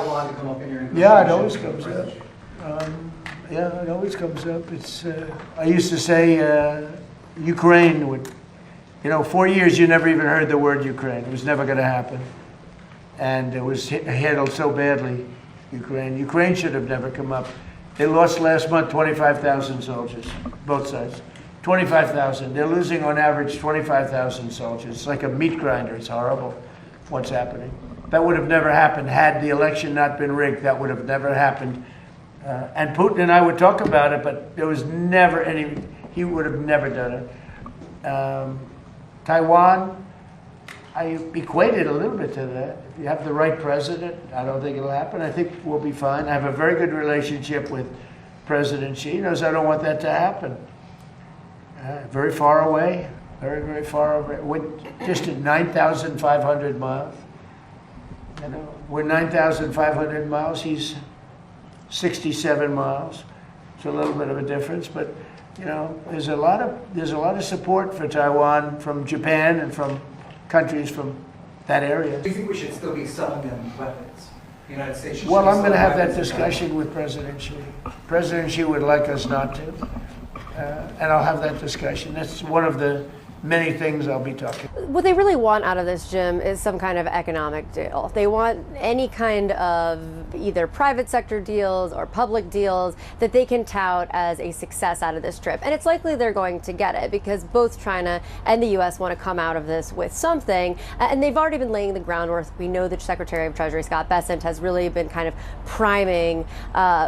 Taiwan to come up in your Yeah, it always comes up. Yeah, it always comes up. It's. I used to say Ukraine would. 4 years you never even heard the word Ukraine. It was never going to happen, and it was handled so badly. Ukraine should have never come up. They lost last month 25,000 soldiers, both sides. 25,000. They're losing on average 25,000 soldiers. It's like a meat grinder. It's horrible what's happening. That would have never happened had the election not been rigged. That would have never happened. And Putin and I would talk about it, but there was never any, he would have never done it. Taiwan, I equate it a little bit to that. If you have the right president, I don't think it'll happen. I think we'll be fine. I have a very good relationship with President Xi. He knows I don't want that to happen. Very far away, very, very far away. We're just at 9,500 miles. We're 9,500 miles. He's 67 miles. It's a little bit of a difference, but there's a lot of support for Taiwan from Japan and from countries from that area. Do you think we should still be selling them weapons? The United States should. Well, I'm going to have that discussion with President Xi. President Xi would like us not to, and I'll have that discussion. That's one of the many things I'll be talking. What they really want out of this, Jim, is some kind of economic deal. They want any kind of either private sector deals or public deals that they can tout as a success out of this trip. And it's likely they're going to get it because both China and the U.S. want to come out of this with something. And they've already been laying the groundwork. We know that Secretary of Treasury Scott Bessent has really been kind of priming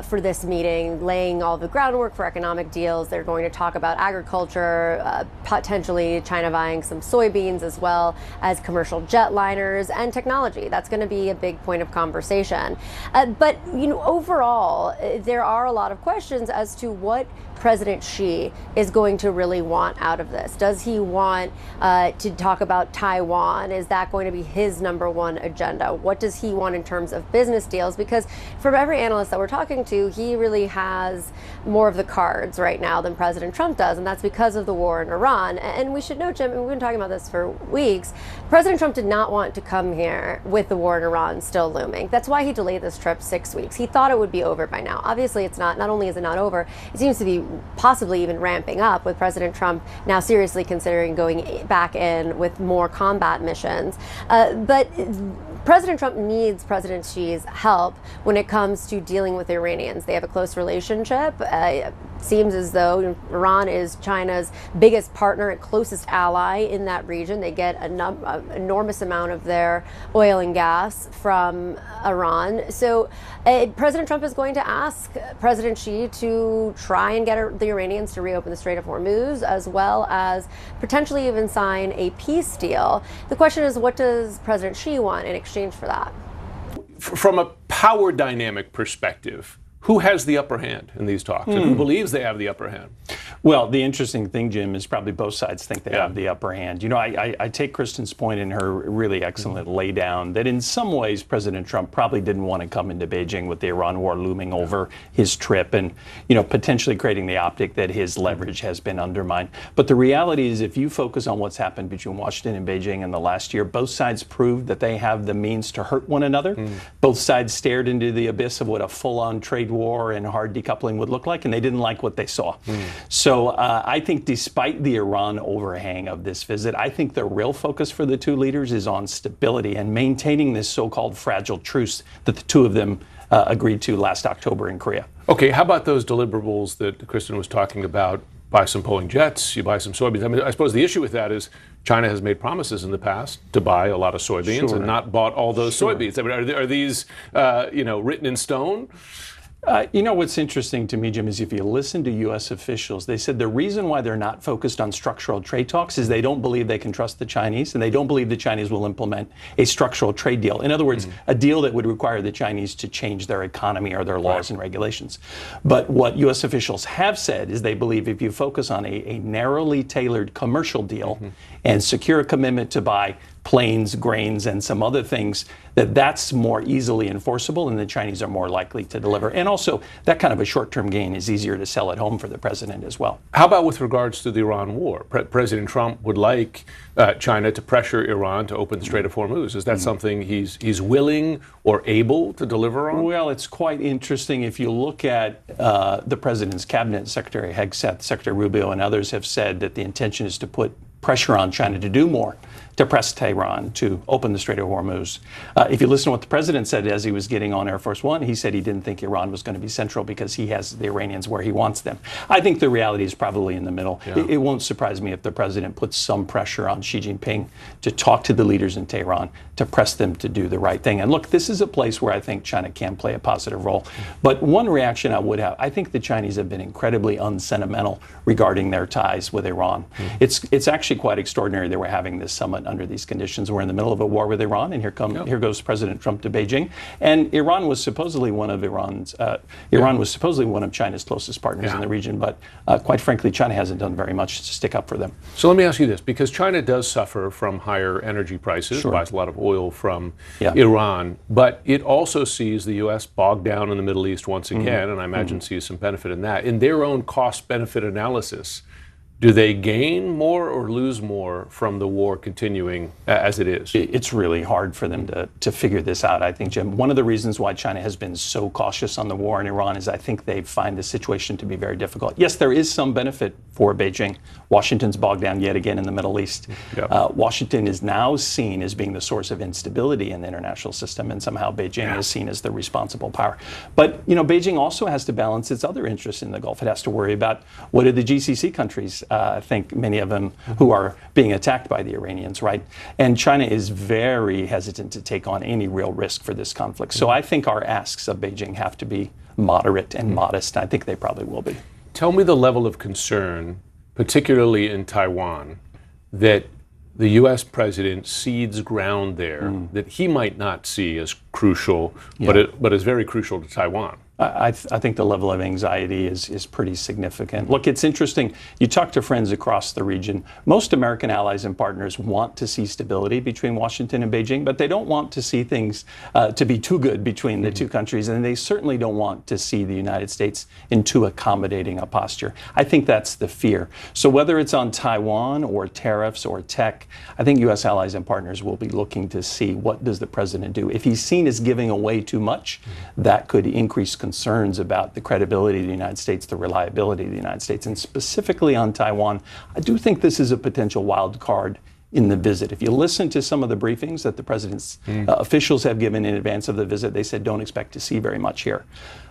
for this meeting, laying all the groundwork for economic deals. They're going to talk about agriculture, potentially China buying some soybeans as well as commercial jetliners and technology. That's going to be a big point of conversation. But overall, there are a lot of questions as to what President Xi is going to really want out of this. Does he want to talk about Taiwan? Is that going to be his number one agenda? What does he want in terms of business deals? Because from every analyst that we're talking to, he really has more of the cards right now than President Trump does, and that's because of the war in Iran. And we should know, Jim, and we've been talking about this for weeks, President Trump did not want to come here with the war in Iran still looming. That's why he delayed this trip 6 weeks. He thought it would be over by now. Obviously, it's not. Not only is it not over, it seems to be possibly even ramping up, with President Trump now seriously considering going back in with more combat missions. But President Trump needs President Xi's help when it comes to dealing with the Iranians. They have a close relationship. It seems as though Iran is China's biggest partner and closest ally in that region. They get an enormous amount of their oil and gas from Iran. So President Trump is going to ask President Xi to try and get the Iranians to reopen the Strait of Hormuz, as well as potentially even sign a peace deal. The question is, what does President Xi want in exchange for that? From a power dynamic perspective, who has the upper hand in these talks, and who believes they have the upper hand? Well, the interesting thing, Jim, is probably both sides think they have the upper hand. I take Kristen's point in her really excellent laydown that in some ways President Trump probably didn't want to come into Beijing with the Iran war looming over his trip and, potentially creating the optic that his leverage has been undermined. But the reality is, if you focus on what's happened between Washington and Beijing in the last year, both sides proved that they have the means to hurt one another. Both sides stared into the abyss of what a full-on trade war and hard decoupling would look like, and they didn't like what they saw. So I think despite the Iran overhang of this visit, I think the real focus for the two leaders is on stability and maintaining this so-called fragile truce that the two of them agreed to last October in Korea. Okay, how about those deliverables that Kristen was talking about? Buy some Boeing jets, you buy some soybeans. I mean, I suppose the issue with that is China has made promises in the past to buy a lot of soybeans and not bought all those soybeans. I mean, are these, written in stone? What's interesting to me, Jim, is if you listen to U.S. officials, they said the reason why they're not focused on structural trade talks is they don't believe they can trust the Chinese, and they don't believe the Chinese will implement a structural trade deal. In other words, a deal that would require the Chinese to change their economy or their laws and regulations. But what U.S. officials have said is they believe if you focus on a narrowly tailored commercial deal and secure a commitment to buy planes, grains, and some other things, that's more easily enforceable and the Chinese are more likely to deliver. And also, that kind of a short-term gain is easier to sell at home for the president as well. How about with regards to the Iran war? President Trump would like China to pressure Iran to open the Strait of Hormuz. Is that something he's willing or able to deliver on? Well, it's quite interesting. If you look at the president's cabinet, Secretary Hegseth, Secretary Rubio, and others have said that the intention is to put pressure on China to do more, to press Tehran to open the Strait of Hormuz. If you listen to what the president said as he was getting on Air Force One, he said he didn't think Iran was going to be central because he has the Iranians where he wants them. I think the reality is probably in the middle. Yeah. It won't surprise me if the president puts some pressure on Xi Jinping to talk to the leaders in Tehran, to press them to do the right thing. And look, this is a place where I think China can play a positive role. But one reaction I would have, I think the Chinese have been incredibly unsentimental regarding their ties with Iran. It's actually quite extraordinary that we're having this summit under these conditions. We're in the middle of a war with Iran, and here goes President Trump to Beijing. And Iran was supposedly one of China's closest partners in the region, but quite frankly, China hasn't done very much to stick up for them. So let me ask you this, because China does suffer from higher energy prices, buys a lot of oil from Iran, but it also sees the U.S. bogged down in the Middle East once again, and I imagine sees some benefit in that. In their own cost-benefit analysis, do they gain more or lose more from the war continuing as it is? It's really hard for them to figure this out, I think, Jim. One of the reasons why China has been so cautious on the war in Iran is I think they find the situation to be very difficult. Yes, there is some benefit for Beijing. Washington's bogged down yet again in the Middle East. Washington is now seen as being the source of instability in the international system, and somehow Beijing is seen as the responsible power. But, you know, Beijing also has to balance its other interests in the Gulf. It has to worry about what are the GCC countries, I think many of them who are being attacked by the Iranians, right? And China is very hesitant to take on any real risk for this conflict. So I think our asks of Beijing have to be moderate and modest. I think they probably will be. Tell me the level of concern, particularly in Taiwan, that the U.S. president cedes ground there that he might not see as crucial, but is very crucial to Taiwan. I think the level of anxiety is pretty significant. Look, it's interesting. You talk to friends across the region. Most American allies and partners want to see stability between Washington and Beijing, but they don't want to see things to be too good between the two countries, and they certainly don't want to see the United States in too accommodating a posture. I think that's the fear. So whether it's on Taiwan or tariffs or tech, I think U.S. allies and partners will be looking to see what does the president do. If he's seen as giving away too much, that could increase concerns about the credibility of the United States, the reliability of the United States, and specifically on Taiwan. I do think this is a potential wild card in the visit. If you listen to some of the briefings that the president's officials have given in advance of the visit, they said don't expect to see very much here.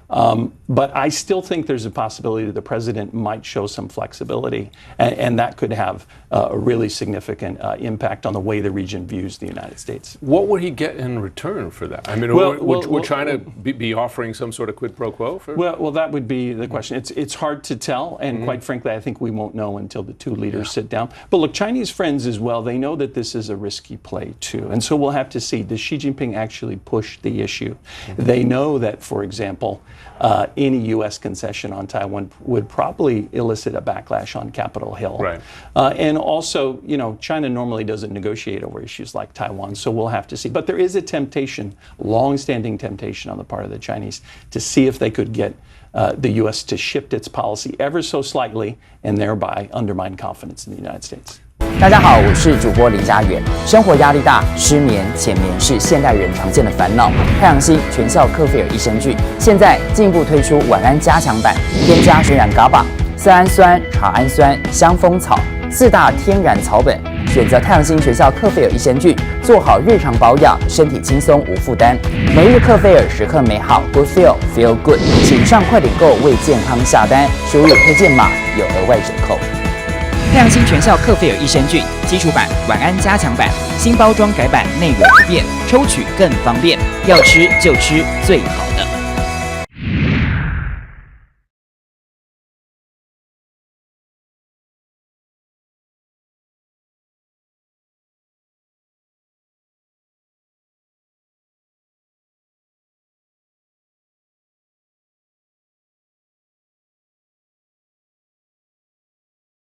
But I still think there's a possibility that the president might show some flexibility, and that could have a really significant impact on the way the region views the United States. What would he get in return for that? I mean, would China be offering some sort of quid pro quo? Well, that would be the question. It's hard to tell, and quite frankly, I think we won't know until the two leaders sit down. But look, Chinese friends as well, they know that this is a risky play too, and so we'll have to see, does Xi Jinping actually push the issue? They know that, for example, any U.S. concession on Taiwan would probably elicit a backlash on Capitol Hill. Right. And also, you know, China normally doesn't negotiate over issues like Taiwan, so we'll have to see. But there is a temptation, long-standing temptation on the part of the Chinese to see if they could get the U.S. to shift its policy ever so slightly and thereby undermine confidence in the United States. 大家好，我是主播林家远。生活压力大，失眠、浅眠是现代人常见的烦恼。太阳星全效克菲尔益生菌现在进一步推出晚安加强版，添加天然 GABA、色氨酸、茶氨酸、香蜂草4大天然草本，选择太阳星全效克菲尔益生菌，做好日常保养，身体轻松无负担。每日克菲尔时刻美好 ，Good Feel Good， 请上快点购为健康下单，输入推荐码有额外折扣。 太阳星全效克菲尔益生菌基础版、晚安加强版，新包装改版，内容不变，抽取更方便，要吃就吃最好的。